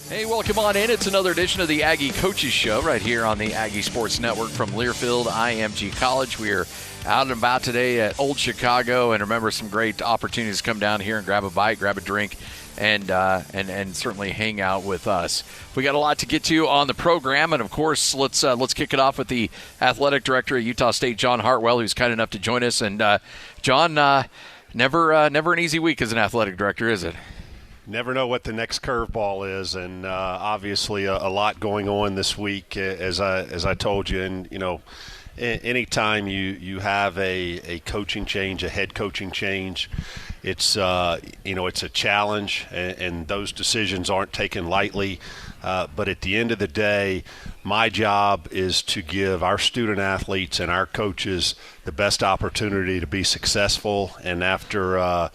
Hey, welcome on in. It's another edition of the Aggie Coaches Show right here on the Aggie Sports Network from Learfield IMG College. We are out and about today at Old Chicago, and remember, some great opportunities to come down here and grab a bite, grab a drink, and certainly hang out with us. We got a lot to get to on the program, and of course, let's kick it off with the athletic director at Utah State, John Hartwell, who's kind enough to join us. And John, never an easy week as an athletic director, is it? Never know what the next curveball is, and obviously a lot going on this week, as I told you. And anytime you have a coaching change, a head coaching change, it's it's a challenge, and those decisions aren't taken lightly. But at the end of the day, my job is to give our student athletes and our coaches the best opportunity to be successful. And after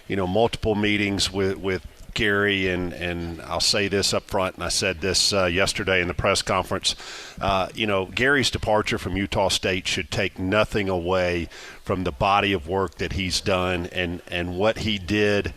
multiple meetings with Gary, and I'll say this up front, and I said this yesterday in the press conference, Gary's departure from Utah State should take nothing away from the body of work that he's done and what he did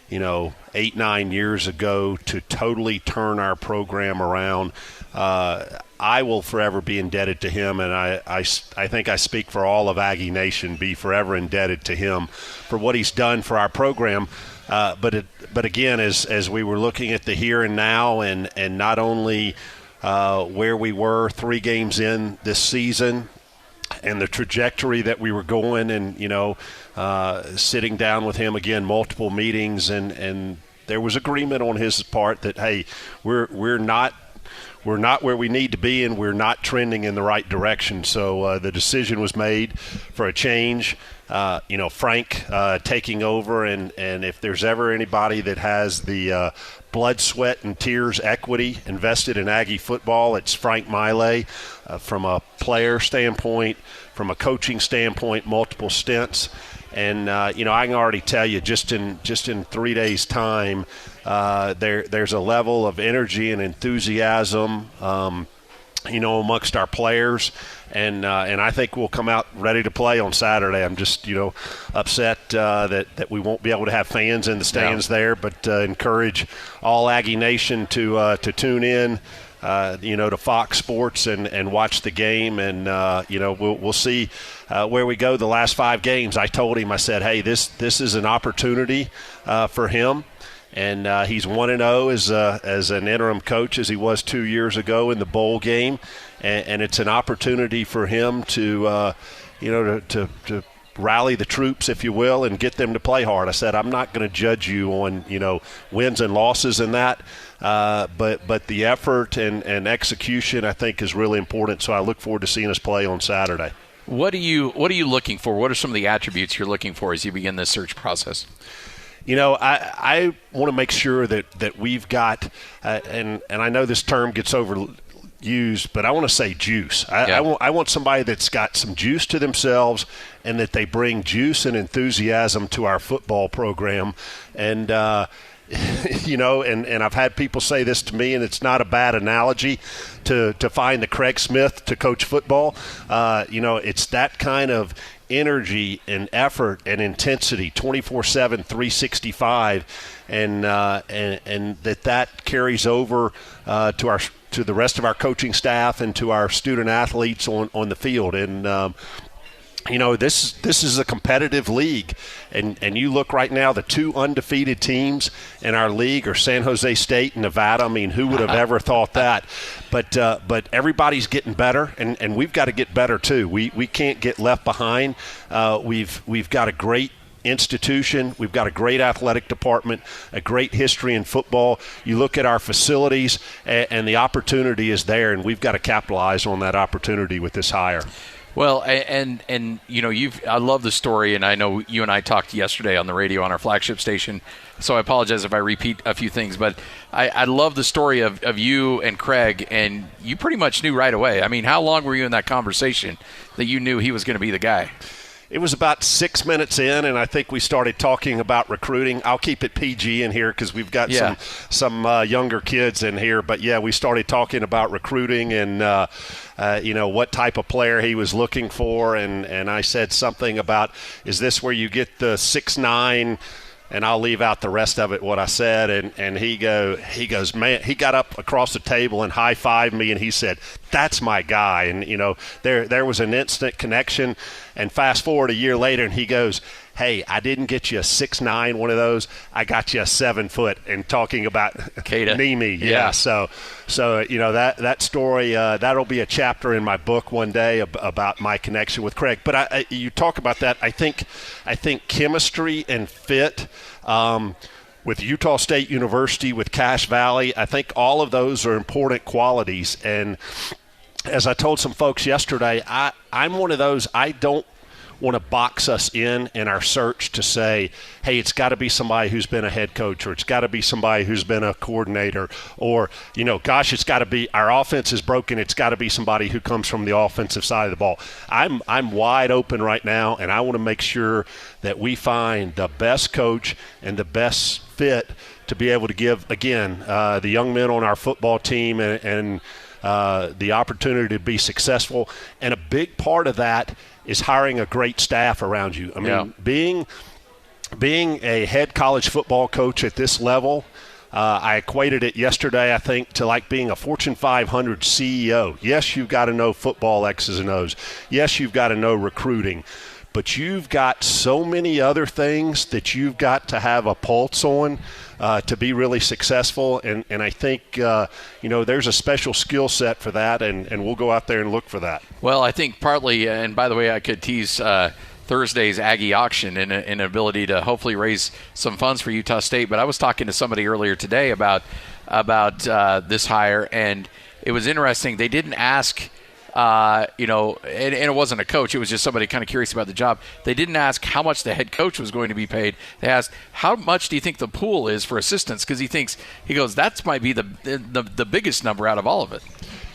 8-9 years ago to totally turn our program around. I will forever be indebted to him, and I think I speak for all of Aggie Nation, be forever indebted to him for what he's done for our program. But again, as we were looking at the here and now, and not only where we were 3 games in this season and the trajectory that we were going, and sitting down with him again, multiple meetings, and there was agreement on his part that, hey, we're not where we need to be, and we're not trending in the right direction. So the decision was made for a change. Frank taking over, and if there's ever anybody that has the blood, sweat, and tears equity invested in Aggie football, it's Frank Maile. From a player standpoint, from a coaching standpoint, multiple stints. And I can already tell you, just in 3 days' time, there's a level of energy and enthusiasm, amongst our players, and I think we'll come out ready to play on Saturday. I'm just upset that we won't be able to have fans in the stands there, but encourage all Aggie Nation to tune in. To Fox Sports and watch the game, and we'll see where we go the last 5 games. I told him, I said, hey, this is an opportunity for him, and he's 1-0 as an interim coach, as he was 2 years ago in the bowl game, and it's an opportunity for him to to rally the troops, if you will, and get them to play hard. I said, I'm not going to judge you on wins and losses and that. But the effort and execution, I think, is really important. So I look forward to seeing us play on Saturday. What are you looking for? What are some of the attributes you're looking for as you begin this search process? I want to make sure that we've got, and I know this term gets overused, but I want to say juice. I want somebody that's got some juice to themselves, and that they bring juice and enthusiasm to our football program. And and I've had people say this to me, and it's not a bad analogy to find the Craig Smith to coach football. It's that kind of energy and effort and intensity, 24/7, 365, and that carries over to the rest of our coaching staff and to our student athletes on the field. And this is a competitive league, and you look right now, the 2 undefeated teams in our league are San Jose State and Nevada. I mean, who would have ever thought that? But everybody's getting better, and we've got to get better too. We can't get left behind. We've got a great institution. We've got a great athletic department, a great history in football. You look at our facilities, and the opportunity is there, and we've got to capitalize on that opportunity with this hire. Well, and I love the story, and I know you and I talked yesterday on the radio on our flagship station, so I apologize if I repeat a few things, but I love the story of you and Craig, and you pretty much knew right away. I mean, how long were you in that conversation that you knew he was going to be the guy? It was about 6 minutes in, and I think we started talking about recruiting. I'll keep it PG in here because we've got some younger kids in here. But, we started talking about recruiting and, what type of player he was looking for. And I said something about, is this where you get the 6'9", and I'll leave out the rest of it, what I said. And he goes, man, he got up across the table and high-fived me, and he said, that's my guy. And, there was an instant connection. And fast forward a year later, and he goes, hey, I didn't get you a 6'9", one of those. I got you a 7 foot. And talking about Nimi, yeah. So that story, that'll be a chapter in my book one day about my connection with Craig. But you talk about that. I think chemistry and fit. With Utah State University, with Cache Valley, I think all of those are important qualities. And as I told some folks yesterday, I'm one of those. I don't want to box us in our search to say, hey, it's got to be somebody who's been a head coach, or it's got to be somebody who's been a coordinator, or, gosh, it's got to be, our offense is broken, it's got to be somebody who comes from the offensive side of the ball. I'm wide open right now, and I want to make sure that we find the best coach and the best fit to be able to give, again, the young men on our football team and the opportunity to be successful. And a big part of that is hiring a great staff around you. I mean, being a head college football coach at this level, I equated it yesterday, I think, to like being a Fortune 500 CEO. Yes, you've got to know football X's and O's. Yes, you've got to know recruiting. But you've got so many other things that you've got to have a pulse on to be really successful. And I think, there's a special skill set for that, and we'll go out there and look for that. Well, I think partly, and by the way, I could tease Thursday's Aggie auction and an ability to hopefully raise some funds for Utah State. But I was talking to somebody earlier today about this hire, and it was interesting. They didn't ask – and it wasn't a coach. It was just somebody kind of curious about the job. They didn't ask how much the head coach was going to be paid. They asked, how much do you think the pool is for assistants? Because he goes, that might be the biggest number out of all of it.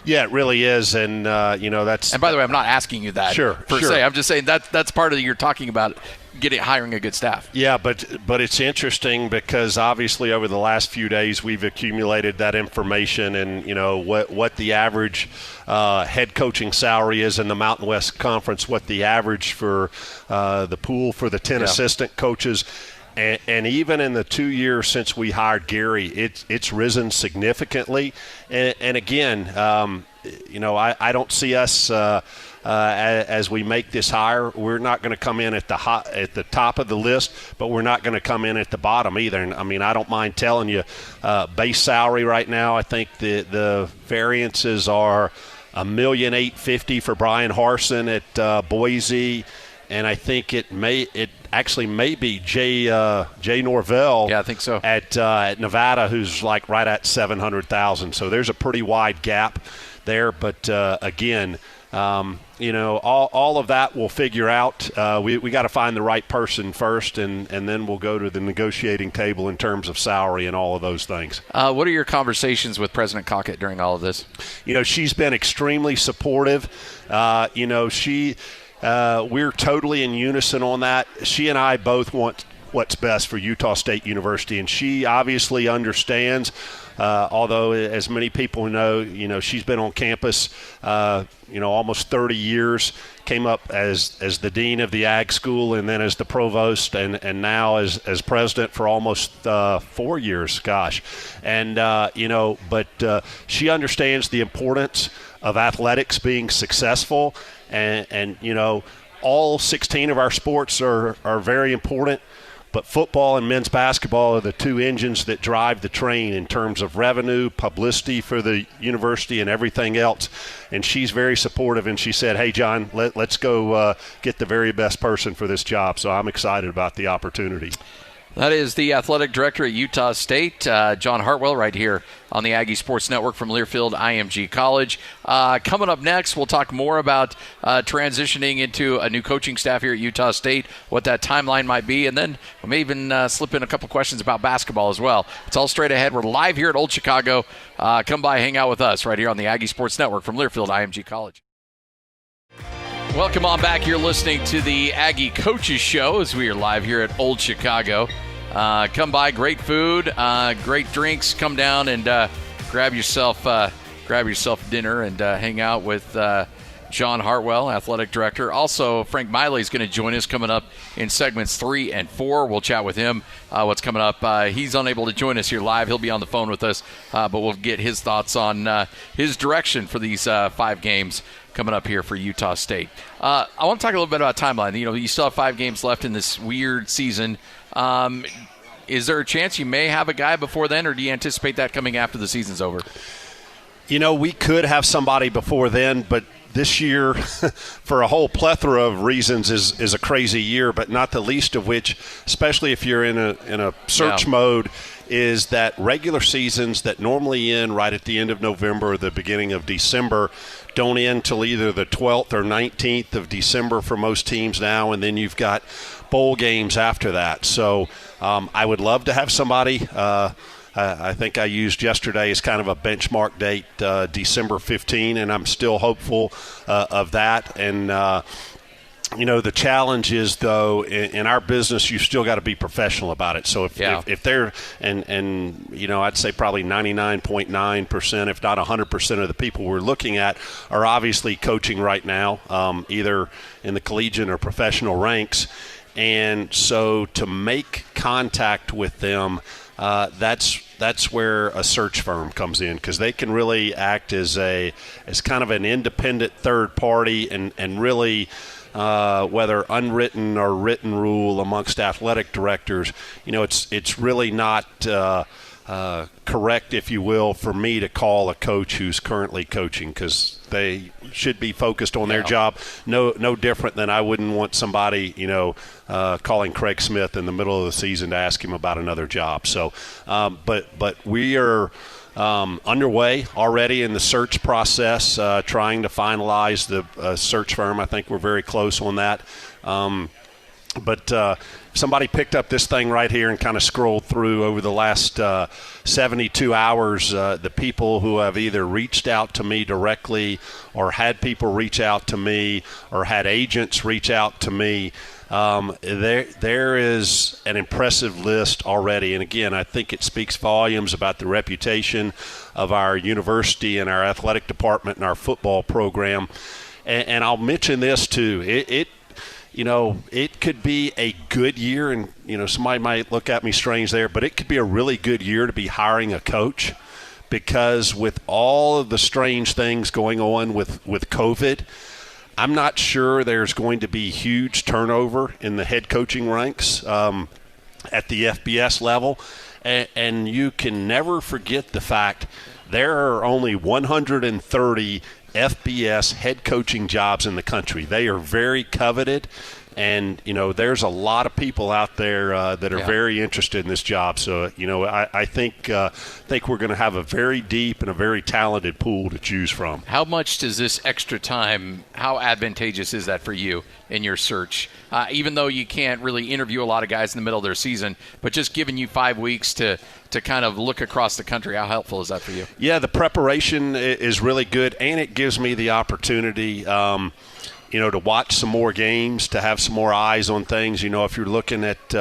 Yeah, it really is, and that's. And by the way, I'm not asking you that per se. I'm just saying that's part of you're talking about hiring a good staff. Yeah, but it's interesting because obviously over the last few days we've accumulated that information, and what the average head coaching salary is in the Mountain West Conference, what the average for the pool for the 10 assistant coaches. And even in the 2 years since we hired Gary, it's risen significantly. And again, I don't see us as we make this hire. We're not going to come in at the top of the list, but we're not going to come in at the bottom either. And I mean, I don't mind telling you, base salary right now, I think the variances are $1,850,000 for Brian Harsin at Boise. And I think it actually may be Jay Norvell. Yeah, I think so. At Nevada, who's like right at $700,000. So there's a pretty wide gap there. But again, all of that we'll figure out. We got to find the right person first, and then we'll go to the negotiating table in terms of salary and all of those things. What are your conversations with President Cockett during all of this? She's been extremely supportive. We're totally in unison on that. She and I both want what's best for Utah State University, and she obviously understands. Although, as many people know, she's been on campus, almost 30 years. Came up as the dean of the Ag School, and then as the provost, and now as president for almost 4 years. Gosh, and but she understands the importance of athletics being successful. And all 16 of our sports are very important, but football and men's basketball are the two engines that drive the train in terms of revenue, publicity for the university, and everything else. And she's very supportive, and she said, hey, John, let's go get the very best person for this job. So I'm excited about the opportunity. That is the athletic director at Utah State, John Hartwell, right here on the Aggie Sports Network from Learfield IMG College. Coming up next, we'll talk more about transitioning into a new coaching staff here at Utah State, what that timeline might be, and then we may even slip in a couple questions about basketball as well. It's all straight ahead. We're live here at Old Chicago. Come by, hang out with us right here on the Aggie Sports Network from Learfield IMG College. Welcome on back. You're listening to the Aggie Coaches Show as we are live here at Old Chicago. Come by, great food, great drinks. Come down and grab yourself dinner and hang out with John Hartwell, athletic director. Also, Frank Maile is going to join us coming up in segments 3 and 4. We'll chat with him what's coming up. He's unable to join us here live. He'll be on the phone with us, but we'll get his thoughts on his direction for these 5 games coming up here for Utah State. I want to talk a little bit about timeline. You still have 5 games left in this weird season. Is there a chance you may have a guy before then, or do you anticipate that coming after the season's over? We could have somebody before then, but this year, for a whole plethora of reasons, is a crazy year, but not the least of which, especially if you're in a search mode, is that regular seasons that normally end right at the end of November or the beginning of December don't end till either the 12th or 19th of December for most teams now, and then you've got bowl games after that. So I would love to have somebody. I think I used yesterday as kind of a benchmark date, December 15, and I'm still hopeful of that. And, the challenge is, though, in our business, you still got to be professional about it. So if they're and I'd say probably 99.9%, if not 100% of the people we're looking at are obviously coaching right now, either in the collegiate or professional ranks. And so to make contact with them, that's where a search firm comes in, because they can really act as kind of an independent third party and really whether unwritten or written rule amongst athletic directors, it's really not correct, if you will, for me to call a coach who's currently coaching, because they should be focused on their job. No different than I wouldn't want somebody, calling Craig Smith in the middle of the season to ask him about another job. So, but we are underway already in the search process, trying to finalize the search firm. I think we're very close on that. But somebody picked up this thing right here and kind of scrolled through over the last 72 hours, the people who have either reached out to me directly or had people reach out to me or had agents reach out to me. There is an impressive list already. And again, I think it speaks volumes about the reputation of our university and our athletic department and our football program. And I'll mention this too. It could be a good year, and, somebody might look at me strange there, but it could be a really good year to be hiring a coach, because with all of the strange things going on with COVID, I'm not sure there's going to be huge turnover in the head coaching ranks at the FBS level. And you can never forget the fact there are only 130 FBS head coaching jobs in the country. They are very coveted, and there's a lot of people out there that are very interested in this job. So I think we're going to have a very deep and a very talented pool to choose from. How much does this extra time, how advantageous is that for you in your search? Even though you can't really interview a lot of guys in the middle of their season, but just giving you 5 weeks to kind of look across the country, how helpful is that for you? Yeah, the preparation is really good, and it gives me the opportunity to watch some more games, to have some more eyes on things. If you're looking at,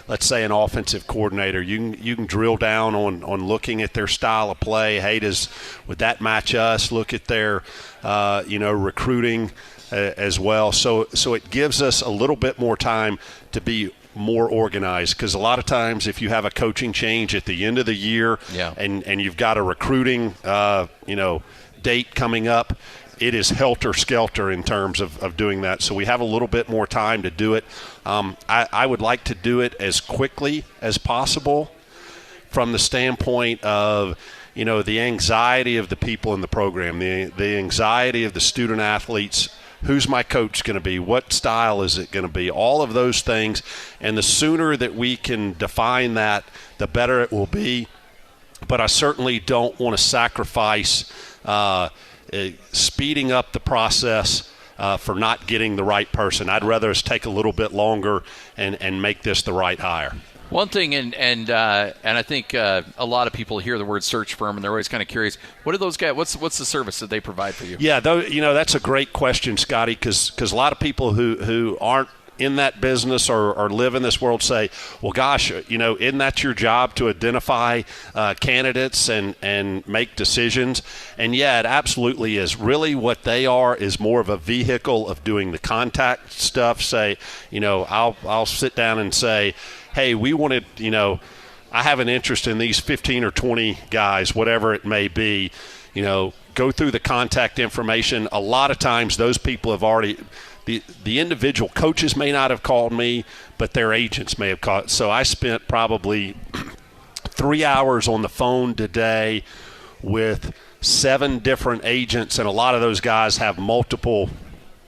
let's say, an offensive coordinator, you can drill down on looking at their style of play. Hey, would that match us? Look at their, recruiting as well. So it gives us a little bit more time to be more organized, because a lot of times if you have a coaching change at the end of the year and you've got a recruiting, date coming up, it is helter-skelter in terms of doing that. So we have a little bit more time to do it. I would like to do it as quickly as possible from the standpoint of, the anxiety of the people in the program, the anxiety of the student-athletes. Who's my coach going to be? What style is it going to be? All of those things. And the sooner that we can define that, the better it will be. But I certainly don't want to sacrifice speeding up the process for not getting the right person. I'd rather us take a little bit longer and make this the right hire. One thing, and I think a lot of people hear the word search firm and they're always kind of curious. What do those guys? What's the service that they provide for you? Yeah, that's a great question, Scotty, because a lot of people who aren't in that business or live in this world say, well, gosh, isn't that your job to identify candidates and make decisions? And yeah, it absolutely is. Really what they are is more of a vehicle of doing the contact stuff. Say, I'll sit down and say, hey, we wanted, I have an interest in these 15 or 20 guys, whatever it may be, go through the contact information. A lot of times those people have already – the individual coaches may not have called me, but their agents may have called. So I spent probably 3 hours on the phone today with 7 different agents, and a lot of those guys have multiple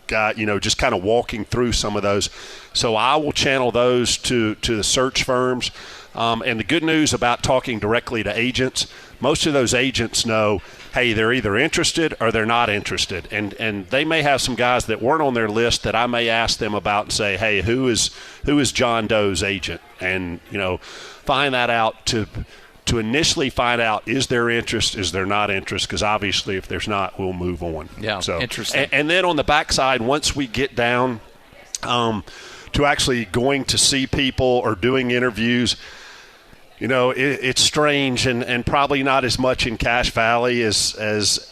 guys, just kind of walking through some of those. So I will channel those to the search firms. And the good news about talking directly to agents, most of those agents know, hey, they're either interested or they're not interested. And they may have some guys that weren't on their list that I may ask them about and say, hey, who is John Doe's agent? And, find that out to initially find out, is there interest, is there not interest? Because obviously if there's not, we'll move on. Yeah, so interesting. And then on the backside, once we get down to actually going to see people or doing interviews, it's strange and probably not as much in Cache Valley as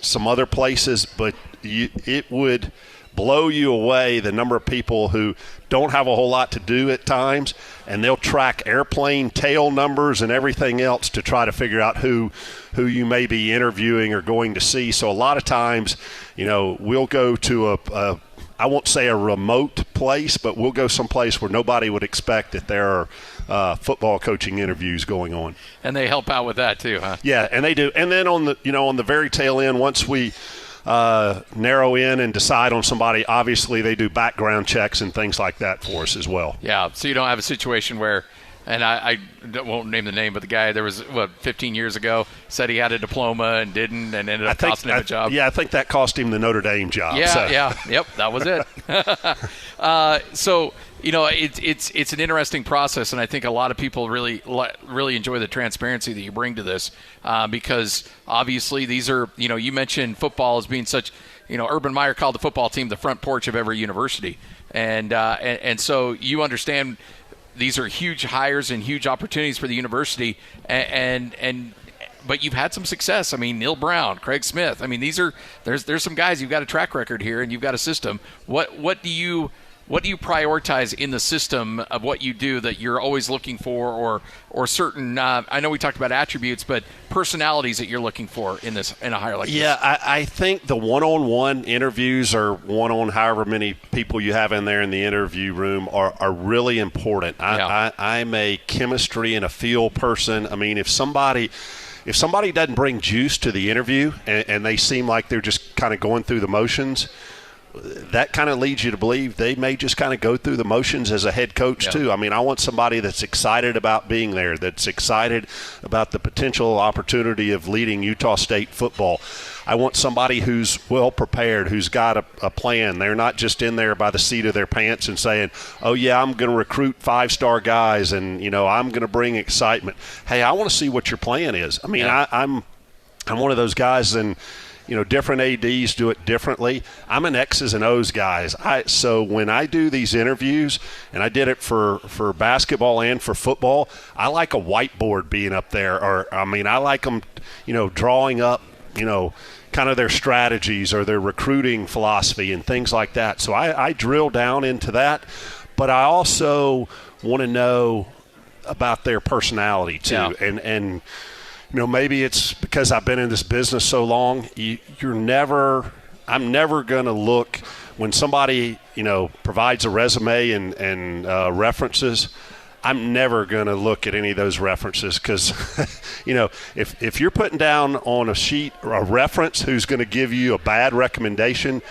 some other places, but it would blow you away the number of people who don't have a whole lot to do at times, and they'll track airplane tail numbers and everything else to try to figure out who you may be interviewing or going to see. So a lot of times, we'll go to I won't say a remote place, but we'll go someplace where nobody would expect that there are football coaching interviews going on. And they help out with that too, huh? Yeah, and they do. And then on the very tail end, once we narrow in and decide on somebody, obviously they do background checks and things like that for us as well. Yeah, so you don't have a situation where, and I won't name the name, but the guy there was 15 years ago said he had a diploma and didn't, and ended up costing him a job. Yeah, I think that cost him the Notre Dame job. Yeah, yep, that was it. So it's an interesting process, and I think a lot of people really enjoy the transparency that you bring to this, because obviously these are, you mentioned football as being such, Urban Meyer called the football team the front porch of every university, and so you understand these are huge hires and huge opportunities for the university, but you've had some success. I mean, Neil Brown, Craig Smith. I mean, there's some guys, you've got a track record here and you've got a system. What do you prioritize in the system of what you do that you're always looking for, or certain? I know we talked about attributes, but personalities that you're looking for in a hire like this. Yeah, I think the one-on-one interviews or one-on however many people you have in there in the interview room are really important. I'm a chemistry and a feel person. I mean, if somebody doesn't bring juice to the interview and they seem like they're just kind of going through the motions, that kind of leads you to believe they may just kind of go through the motions as a head coach too. I mean, I want somebody that's excited about being there, that's excited about the potential opportunity of leading Utah State football. I want somebody who's well prepared, who's got a plan. They're not just in there by the seat of their pants and saying, oh yeah, I'm going to recruit 5-star guys and I'm going to bring excitement. Hey, I want to see what your plan is. I mean, I'm one of those guys, and different ADs do it differently. I'm an X's and O's guys. So when I do these interviews, and I did it for basketball and for football, I like a whiteboard being up there. I like them, drawing up, kind of their strategies or their recruiting philosophy and things like that. So I drill down into that. But I also want to know about their personality too. Yeah. And maybe it's because I've been in this business so long, I'm never going to look when somebody, provides a resume and references. I'm never going to look at any of those references because, if you're putting down on a sheet a reference who's going to give you a bad recommendation,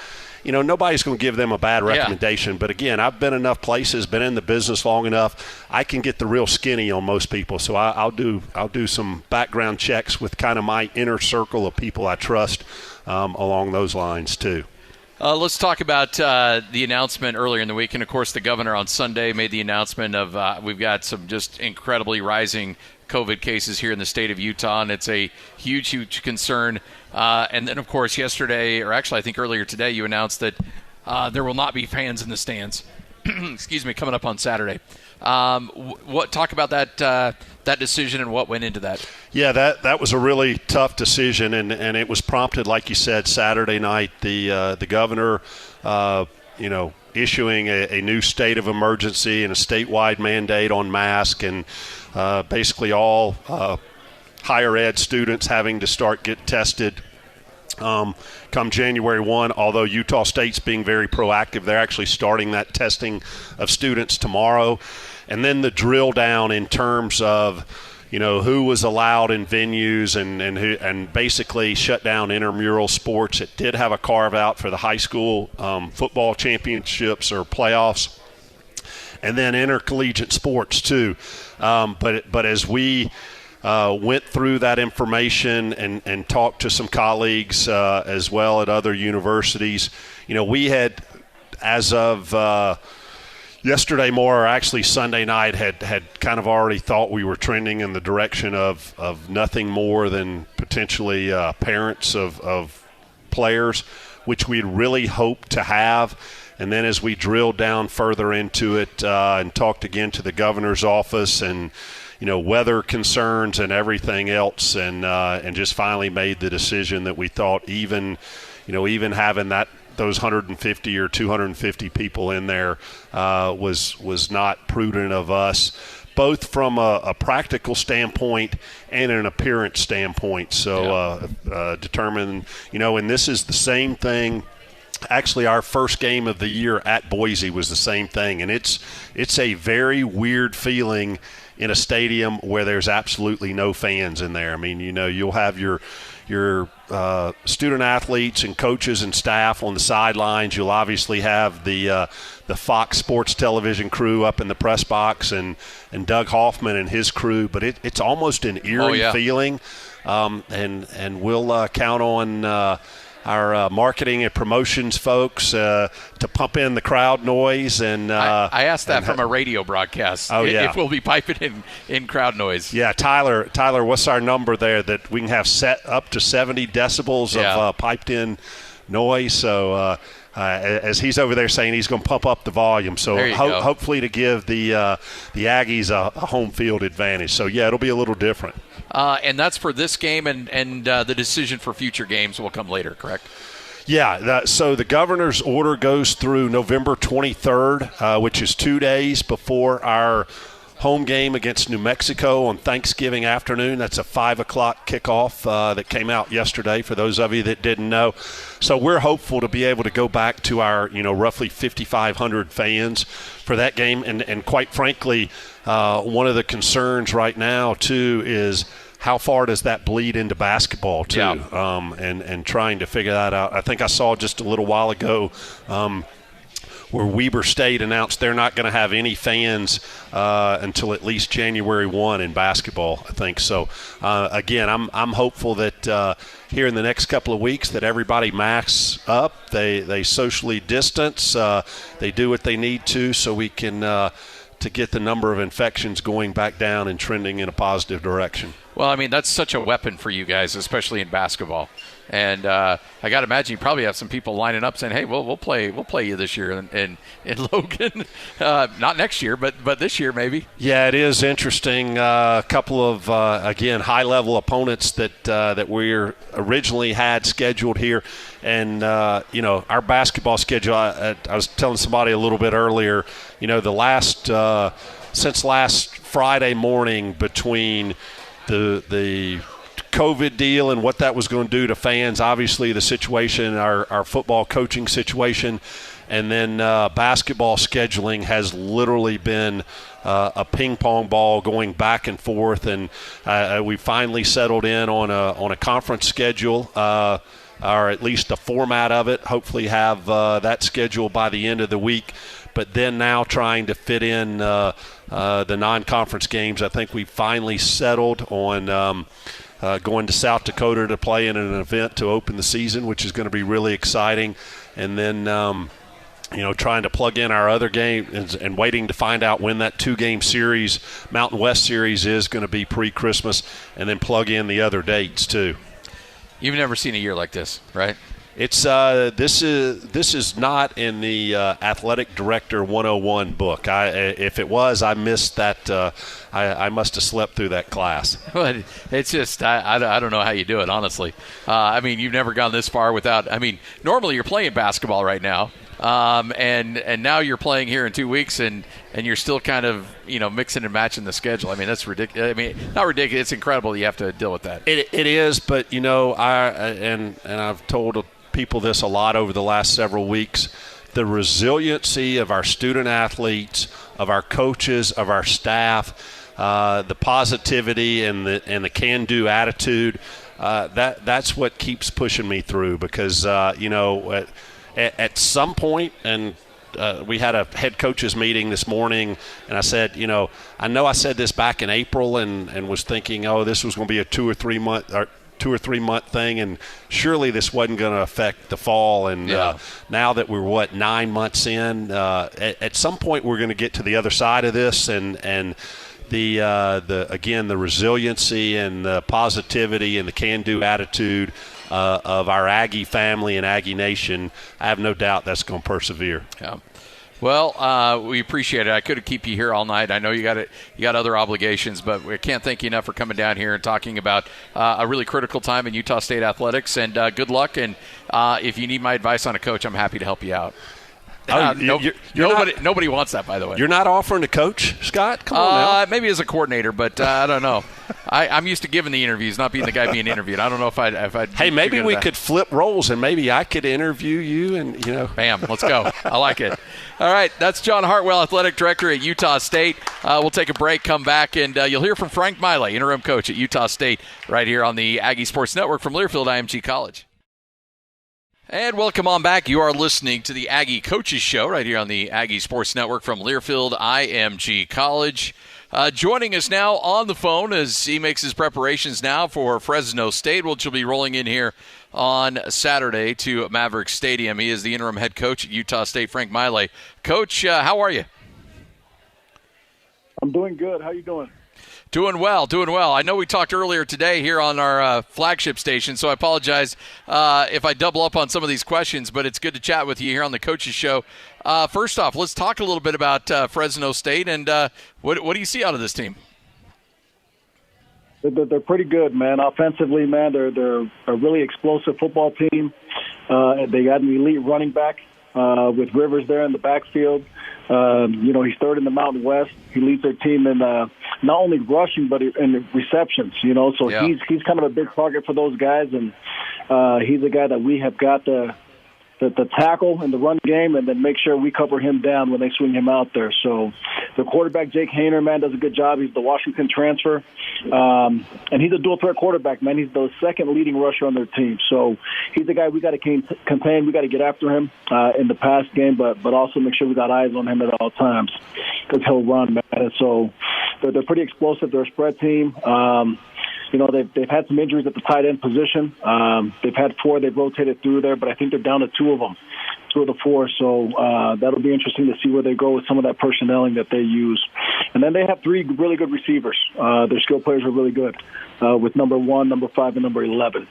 nobody's going to give them a bad recommendation. Yeah. But again, I've been enough places, been in the business long enough, I can get the real skinny on most people. So I'll do some background checks with kind of my inner circle of people I trust along those lines too. Let's talk about the announcement earlier in the week. And, of course, the governor on Sunday made the announcement of we've got some just incredibly rising COVID cases here in the state of Utah, and it's a huge, huge concern. And then, of course, yesterday, or actually I think earlier today, you announced that there will not be fans in the stands. excuse me, coming up on Saturday. Talk about that decision and what went into that. Yeah, that was a really tough decision, and it was prompted, like you said, Saturday night. The governor, issuing a new state of emergency and a statewide mandate on masks, and basically all higher ed students having to start get tested come January 1, although Utah State's being very proactive. They're actually starting that testing of students tomorrow. And then the drill down in terms of, who was allowed in venues and basically shut down intramural sports. It did have a carve-out for the high school football championships or playoffs, and then intercollegiate sports too. But as we went through that information and talked to some colleagues as well at other universities, we had, as of yesterday or actually Sunday night, had kind of already thought we were trending in the direction of nothing more than potentially parents of players, which we'd really hoped to have. And then as we drilled down further into it and talked again to the governor's office and weather concerns and everything else, and just finally made the decision that we thought even having those 150 or 250 people in there was not prudent of us, both from a practical standpoint and an appearance standpoint. So determined, and this is the same thing. Actually, our first game of the year at Boise was the same thing, and it's a very weird feeling in a stadium where there's absolutely no fans in there. I mean, you'll have your student athletes and coaches and staff on the sidelines. You'll obviously have the Fox Sports Television crew up in the press box and Doug Hoffman and his crew. But it's almost an eerie feeling, and we'll count on our marketing and promotions folks to pump in the crowd noise. And I asked that from a radio broadcast. If we'll be piping in crowd noise. Yeah, Tyler, what's our number there that we can have set up to 70 decibels of piped in noise? So as he's over there saying he's going to pump up the volume. So hopefully to give the Aggies a home field advantage. So, it'll be a little different. And that's for this game, and the decision for future games will come later, correct? Yeah, so the governor's order goes through November 23rd, which is 2 days before our home game against New Mexico on Thanksgiving afternoon. That's a 5 o'clock kickoff that came out yesterday, for those of you that didn't know. So we're hopeful to be able to go back to our, roughly 5,500 fans for that game. And quite frankly, one of the concerns right now, too, is how far does that bleed into basketball, too, and trying to figure that out. I think I saw just a little while ago where Weber State announced they're not going to have any fans until at least January 1 in basketball, I think. So, again, I'm hopeful that here in the next couple of weeks that everybody masks up, they socially distance, they do what they need to so we can to get the number of infections going back down and trending in a positive direction. Well, I mean, that's such a weapon for you guys, especially in basketball. And I got to imagine you probably have some people lining up saying, "Hey, we'll play you this year in Logan, not next year, but this year maybe." Yeah, it is interesting. A couple of again high-level opponents that we originally had scheduled here, and our basketball schedule. I was telling somebody a little bit earlier. The since last Friday morning, between the COVID deal and what that was going to do to fans, obviously the situation, our football coaching situation, and then basketball scheduling has literally been a ping pong ball going back and forth, and we finally settled in on a conference schedule, or at least the format of it. Hopefully have that schedule by the end of the week, but then now trying to fit in the non-conference games. I think we finally settled on going to South Dakota to play in an event to open the season, which is going to be really exciting. And then, trying to plug in our other game and waiting to find out when that 2-game series, Mountain West series, is going to be pre-Christmas, and then plug in the other dates too. You've never seen a year like this, right? It's this is not in the Athletic Director 101 book. If it was, I missed that. I must have slept through that class. But it's just I don't know how you do it, honestly. I mean, you've never gone this far without. I mean, normally you're playing basketball right now, and now you're playing here in 2 weeks, and you're still kind of mixing and matching the schedule. I mean, that's ridiculous. I mean, not ridiculous. It's incredible that you have to deal with that. It is, but I've told people this a lot over the last several weeks. The resiliency of our student athletes, of our coaches, of our staff, the positivity and the can-do attitude, that's what keeps pushing me through. Because at some point, and we had a head coaches meeting this morning, and I said, I know I said this back in April and was thinking, this was going to be a 2 or 3 month thing, and surely this wasn't going to affect the fall. And now that we're 9 months in, at some point we're going to get to the other side of this, and the resiliency and the positivity and the can-do attitude of our Aggie family and Aggie Nation, I have no doubt that's going to persevere. Yeah. Well, we appreciate it. I could keep you here all night. I know you got other obligations, but we can't thank you enough for coming down here and talking about a really critical time in Utah State athletics. And good luck. And if you need my advice on a coach, I'm happy to help you out. Nobody wants that, by the way. You're not offering to coach, Scott? Come on now. Maybe as a coordinator, but I don't know. I'm used to giving the interviews, not being the guy being interviewed. I don't know if I'd Hey, maybe we could flip roles, and maybe I could interview you, and Bam, let's go. I like it. All right, that's John Hartwell, athletic director at Utah State. We'll take a break, come back, and you'll hear from Frank Maile, interim coach at Utah State, right here on the Aggie Sports Network from Learfield IMG College. And welcome on back. You are listening to the Aggie Coaches Show right here on the Aggie Sports Network from Learfield IMG College. Joining us now on the phone as he makes his preparations now for Fresno State, which will be rolling in here on Saturday to Maverick Stadium. He is the interim head coach at Utah State, Frank Maile. Coach, how are you? I'm doing good. How you doing? Doing well. I know we talked earlier today here on our flagship station, so I apologize if I double up on some of these questions, but it's good to chat with you here on the Coaches Show. First off, let's talk a little bit about Fresno State, and what do you see out of this team? They're pretty good, man. Offensively, man, they're a really explosive football team. They got an elite running back with Rivers there in the backfield. He's third in the Mountain West. He leads their team in not only rushing but in receptions. So yeah. He's kind of a big target for those guys, and he's a guy that we have got the tackle in the run game, and then make sure we cover him down when they swing him out there. So the quarterback, Jake Hayner, man, does a good job. He's the Washington transfer, and he's a dual-threat quarterback, man. He's the second leading rusher on their team. So he's the guy we got to contain. We got to get after him in the pass game, but also make sure we got eyes on him at all times because he'll run, man. And so they're pretty explosive. They're a spread team. They've had some injuries at the tight end position. They've had 4 they've rotated through there, but I think they're down to 2 of them, 2 of the 4. So that'll be interesting to see where they go with some of that personnelling that they use. And then they have 3 really good receivers. Their skill players are really good with number 1, number 5, and number 11.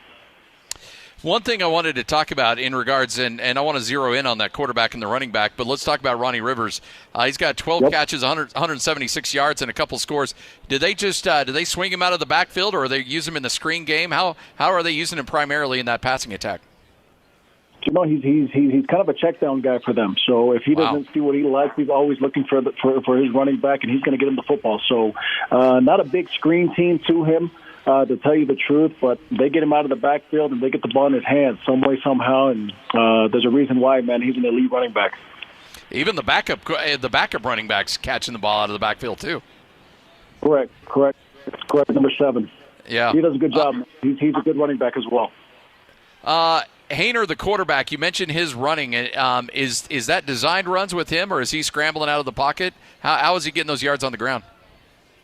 One thing I wanted to talk about in regards, and I want to zero in on that quarterback and the running back, but let's talk about Ronnie Rivers. He's got 12 catches, 176 yards, and a couple scores. Did they swing him out of the backfield, or are they use him in the screen game? How are they using him primarily in that passing attack? He's kind of a check down guy for them. So if he doesn't see what he likes, he's always looking for his running back, and he's going to get him the football. So not a big screen team to him. To tell you the truth, but they get him out of the backfield and they get the ball in his hands some way, somehow, and there's a reason why, man. He's an elite running back. Even the backup running backs catching the ball out of the backfield too. Correct. Number 7. Yeah, he does a good job. He's a good running back as well. Hayner, the quarterback, you mentioned his running. Is that designed runs with him, or is he scrambling out of the pocket? How is he getting those yards on the ground?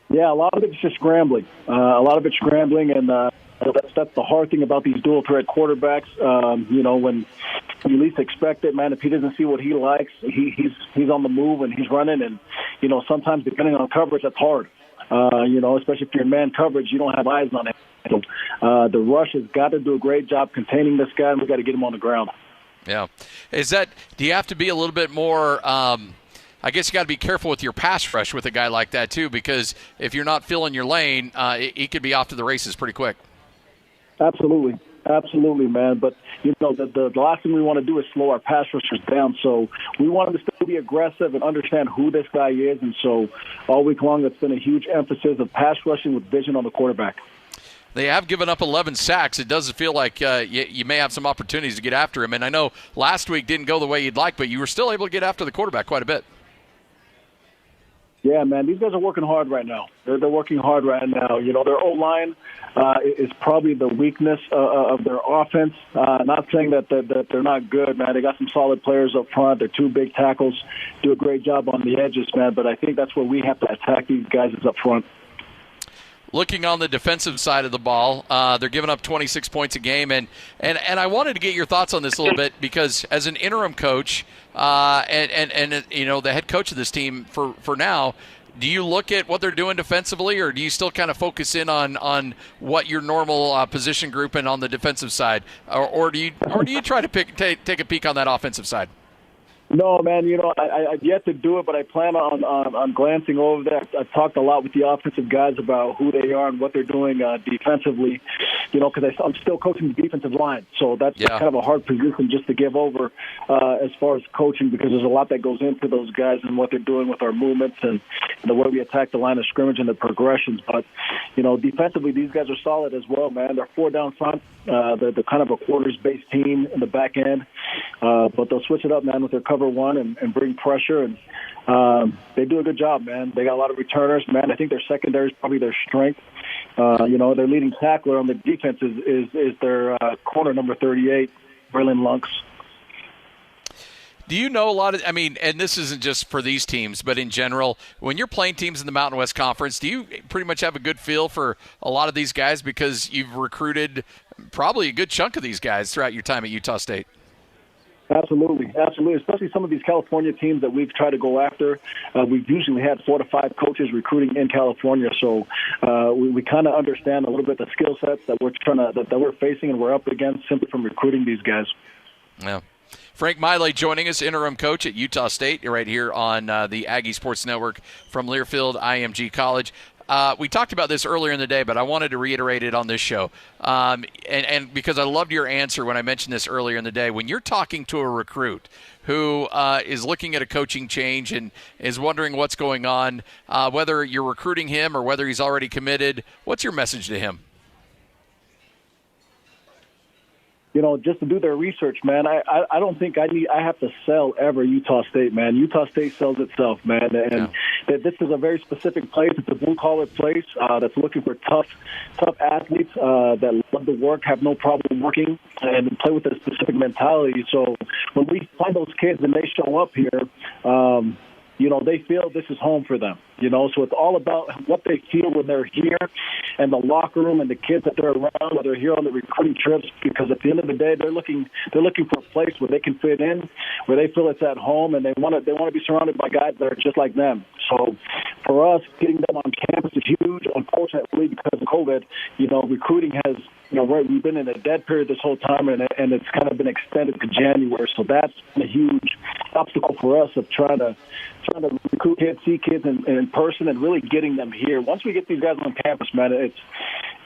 Yeah, a lot of it's just scrambling. And that's the hard thing about these dual-threat quarterbacks. When you least expect it, man, if he doesn't see what he likes, he's on the move and he's running. And, sometimes depending on coverage, that's hard. Especially if you're in man coverage, you don't have eyes on him. The rush has got to do a great job containing this guy, and we've got to get him on the ground. Yeah. Do you have to be a little bit more I guess you got to be careful with your pass rush with a guy like that too, because if you're not filling your lane, he could be off to the races pretty quick. Absolutely. Absolutely, man. But, the last thing we want to do is slow our pass rushers down. So we want them to still be aggressive and understand who this guy is. And so all week long, it's been a huge emphasis of pass rushing with vision on the quarterback. They have given up 11 sacks. It doesn't feel like you may have some opportunities to get after him. And I know last week didn't go the way you'd like, but you were still able to get after the quarterback quite a bit. Yeah, man, these guys are working hard right now. They're working hard right now. Their O-line is probably the weakness of their offense. Not saying that they're not good, man. They got some solid players up front. They're two big tackles, do a great job on the edges, man. But I think that's where we have to attack these guys is up front. Looking on the defensive side of the ball, they're giving up 26 points a game, and I wanted to get your thoughts on this a little bit because as an interim coach and the head coach of this team for now, do you look at what they're doing defensively, or do you still kind of focus in on what your normal position group and on the defensive side, or do you try to take a peek on that offensive side? No, man, I've yet to do it, but I plan on glancing over that. I've talked a lot with the offensive guys about who they are and what they're doing defensively, because I'm still coaching the defensive line. So that's kind of a hard position just to give over as far as coaching, because there's a lot that goes into those guys and what they're doing with our movements and the way we attack the line of scrimmage and the progressions. But, defensively, these guys are solid as well, man. They're 4 down front. They're kind of a quarters-based team in the back end. But they'll switch it up, man, with their cover one and bring pressure, and they do a good job, man. They got a lot of returners, man. I think their secondary is probably their strength. Their leading tackler on the defense is their corner number 38, Braylon Lunks. Do you know a lot of, and this isn't just for these teams, but in general, when you're playing teams in the Mountain West Conference, do you pretty much have a good feel for a lot of these guys because you've recruited probably a good chunk of these guys throughout your time at Utah State? Absolutely. Especially some of these California teams that we've tried to go after. We've usually had 4 to 5 coaches recruiting in California, so we kind of understand a little bit the skill sets that we're facing and we're up against simply from recruiting these guys. Yeah. Frank Maile joining us, interim coach at Utah State, right here on the Aggie Sports Network from Learfield IMG College. We talked about this earlier in the day, but I wanted to reiterate it on this show. And because I loved your answer when I mentioned this earlier in the day. When you're talking to a recruit who is looking at a coaching change and is wondering what's going on, whether you're recruiting him or whether he's already committed, what's your message to him? Just to do their research, man. I don't think I have to sell ever Utah State, man. Utah State sells itself, man. And this is a very specific place. It's a blue-collar place that's looking for tough athletes that love to work, have no problem working, and play with a specific mentality. So when we find those kids and they show up here, they feel this is home for them. So it's all about what they feel when they're here and the locker room and the kids that they're around, whether they're here on the recruiting trips, because at the end of the day, they're looking for a place where they can fit in, where they feel it's at home, and they want to be surrounded by guys that are just like them. So for us, getting them on campus is huge. Unfortunately, because of COVID, recruiting has, we've been in a dead period this whole time, and it's kind of been extended to January. So that's a huge obstacle for us of trying to recruit kids, see kids in person, and really getting them here. Once we get these guys on campus, man,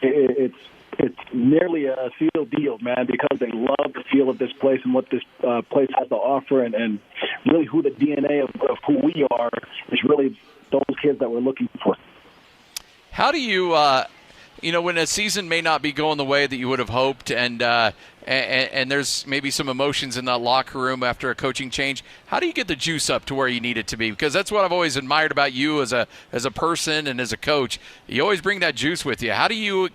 it's nearly a sealed deal, man, because they love the feel of this place and what this place has to offer, and really who the DNA of who we are is really those kids that we're looking for. How do you, when a season may not be going the way that you would have hoped, and there's maybe some emotions in that locker room after a coaching change, how do you get the juice up to where you need it to be? Because that's what I've always admired about you as a person and as a coach. You always bring that juice with you. How do you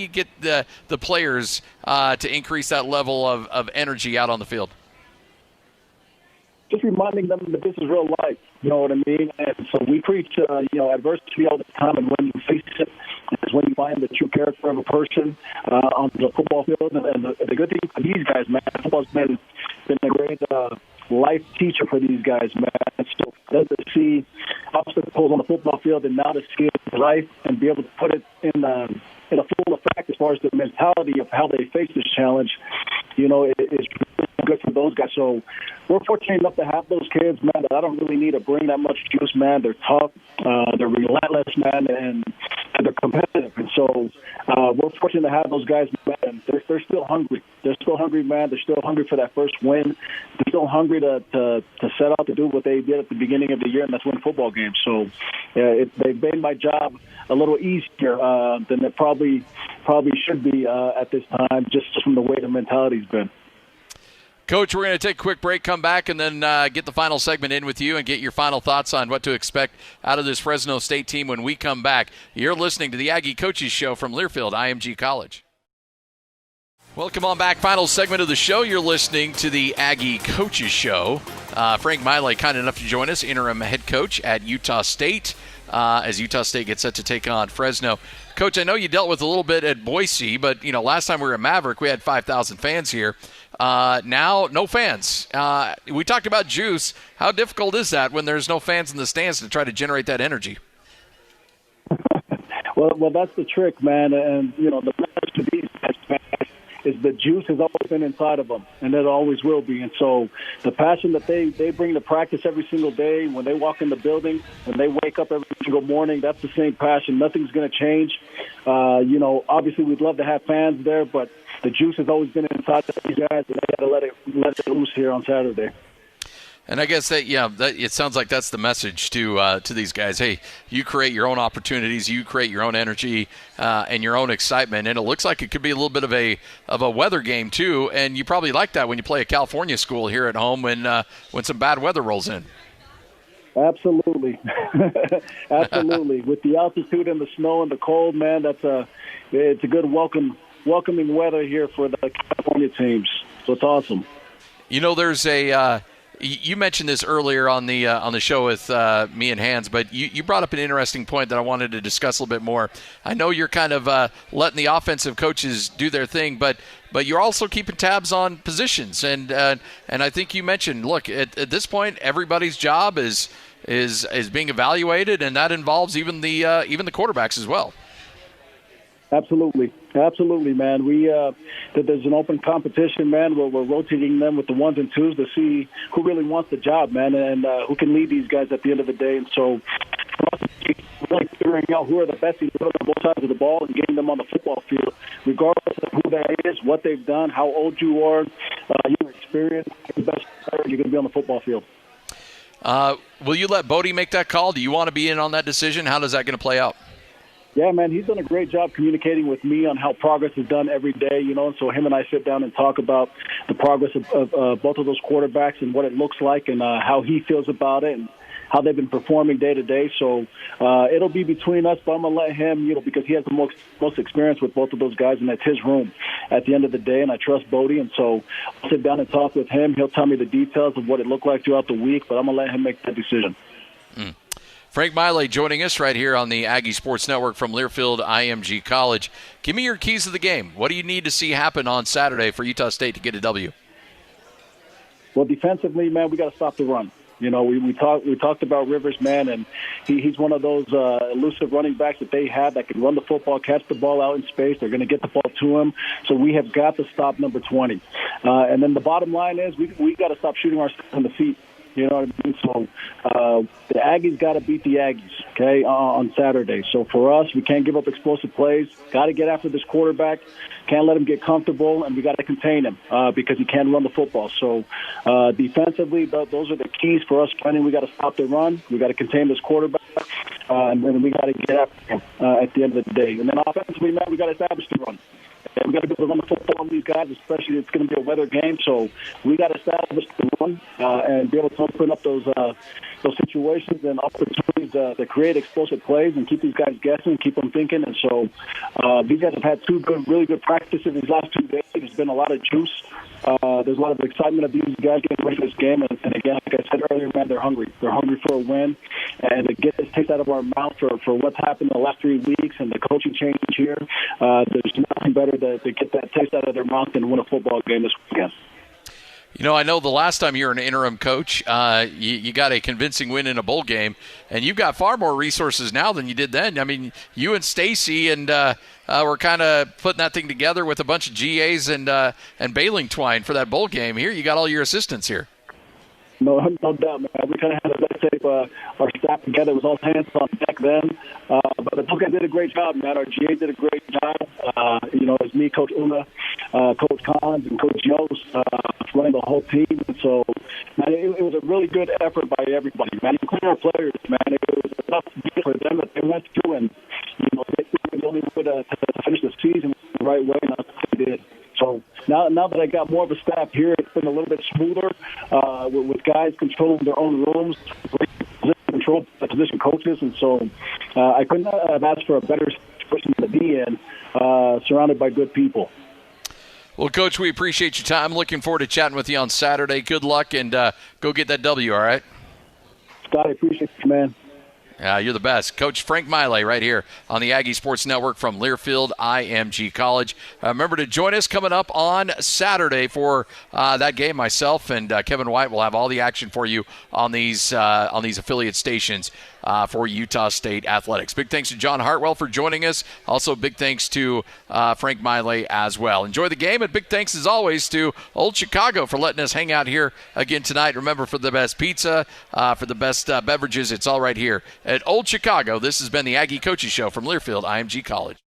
get the players to increase that level of energy out on the field? Just reminding them that this is real life, you know what I mean? And so we preach, adversity all the time, and when you face it, it's when you find the true character of a person on the football field. And the good thing for these guys, man, football's been a great life teacher for these guys, man. So to see obstacles on the football field and now to see it in life and be able to put it in in a full effect as far as the mentality of how they face this challenge. You know, it's really good for those guys. So we're fortunate enough to have those kids, man, that I don't really need to bring that much juice, man. They're tough, they're relentless, man, and they're competitive. And so we're fortunate to have those guys, man. They're still hungry. They're still hungry, man. They're still hungry for that first win. They're still hungry to set out to do what they did at the beginning of the year, and that's win football games. So they've made my job a little easier than it probably should be at this time, just from the way the mentality's been. Coach, we're going to take a quick break, come back, and then get the final segment in with you and get your final thoughts on what to expect out of this Fresno State team when we come back. You're listening to the Aggie Coaches Show from Learfield IMG College. Welcome on back. Final segment of the show. You're listening to the Aggie Coaches Show. Frank Maile, kind enough to join us, interim head coach at Utah State, as Utah State gets set to take on Fresno. Coach, I know you dealt with a little bit at Boise, but last time we were at Maverick, we had 5,000 fans here. Now, no fans. We talked about juice. How difficult is that when there's no fans in the stands to try to generate that energy? Well, that's the trick, man. And the message to these guys, man, is the juice has always been inside of them, and it always will be. And so the passion that they bring to practice every single day, when they walk in the building, when they wake up every single morning, that's the same passion. Nothing's going to change. Obviously we'd love to have fans there, but the juice has always been inside of these guys, and they got to let it loose here on Saturday. And I guess that it sounds like that's the message to these guys. Hey, you create your own opportunities, you create your own energy and your own excitement, and it looks like it could be a little bit of a weather game too. And you probably like that when you play a California school here at home when some bad weather rolls in. Absolutely, absolutely. With the altitude and the snow and the cold, man, it's a good welcoming weather here for the California teams. So it's awesome. There's you mentioned this earlier on the show with me and Hans, but you brought up an interesting point that I wanted to discuss a little bit more. I know you're kind of letting the offensive coaches do their thing, but you're also keeping tabs on positions, and I think you mentioned, look, at this point, everybody's job is being evaluated, and that involves even the quarterbacks as well. Absolutely, man. There's an open competition, man, where we're rotating them with the ones and twos to see who really wants the job, man, and who can lead these guys at the end of the day. And so, for us, we're like figuring out who are the best on both sides of the ball and getting them on the football field, regardless of who that is, what they've done, how old you are, your experience. The best player, you're going to be on the football field. Will you let Bodie make that call? Do you want to be in on that decision? How is that going to play out? Yeah, man, he's done a great job communicating with me on how progress is done every day, and so him and I sit down and talk about the progress of both of those quarterbacks and what it looks like and how he feels about it and how they've been performing day to day. So it'll be between us, but I'm going to let him, because he has the most experience with both of those guys, and that's his room at the end of the day, and I trust Bodie. And so I'll sit down and talk with him. He'll tell me the details of what it looked like throughout the week, but I'm going to let him make that decision. Frank Maile joining us right here on the Aggie Sports Network from Learfield IMG College. Give me your keys to the game. What do you need to see happen on Saturday for Utah State to get a W? Well, defensively, man, we got to stop the run. We talked about Rivers, man, and he's one of those elusive running backs that they have that can run the football, catch the ball out in space. They're going to get the ball to him. So we have got to stop number 20. And then the bottom line is we got to stop shooting ourselves in the feet. You know what I mean? So the Aggies got to beat the Aggies, okay, on Saturday. So for us, we can't give up explosive plays. Got to get after this quarterback. Can't let him get comfortable, and we got to contain him because he can't run the football. So defensively, those are the keys for us. We got to stop the run. We got to contain this quarterback, and then we got to get after him at the end of the day. And then offensively, man, we got to establish the run. And we got to be able to run the football on these guys, especially it's going to be a weather game. So we got to establish the run and be able to open up those situations and opportunities to create explosive plays and keep these guys guessing, keep them thinking. And so these guys have had really good practices these last 2 days. There's been a lot of juice. There's a lot of excitement of these guys getting ready for this game. And again, like I said earlier, man, they're hungry. They're hungry for a win. And to get this taste out of our mouth for what's happened in the last 3 weeks and the coaching change here, there's nothing better to get that taste out of their mouth than win a football game this weekend. I know the last time you were an interim coach, you got a convincing win in a bowl game, and you've got far more resources now than you did then. I mean, you and Stacy and were kind of putting that thing together with a bunch of GAs and baling twine for that bowl game. Here, you got all your assistants here. No doubt, man. We kind of had to tape our staff together. It was all hands on deck then. But those guys did a great job, man. Our GA did a great job. It was me, Coach Una, Coach Collins, and Coach Yost running the whole team. And so, man, it was a really good effort by everybody, man, including our players, man. It was enough for them that they went through, and, they were the only way to finish the season the right way, and that's what they did. So now that I got more of a staff here, it's been a little bit smoother with guys controlling their own rooms, control position coaches, and so I couldn't have asked for a better situation to be in, surrounded by good people. Well, Coach, we appreciate your time. Looking forward to chatting with you on Saturday. Good luck, and go get that W, all right? Scott, I appreciate you, man. You're the best. Coach Frank Maile right here on the Aggie Sports Network from Learfield IMG College. Remember to join us coming up on Saturday for that game. Myself and Kevin White will have all the action for you on these affiliate stations for Utah State Athletics. Big thanks to John Hartwell for joining us. Also, big thanks to Frank Maile as well. Enjoy the game, and big thanks as always to Old Chicago for letting us hang out here again tonight. Remember, for the best pizza, for the best beverages, it's all right here at Old Chicago. This has been the Aggie Coaches Show from Learfield IMG College.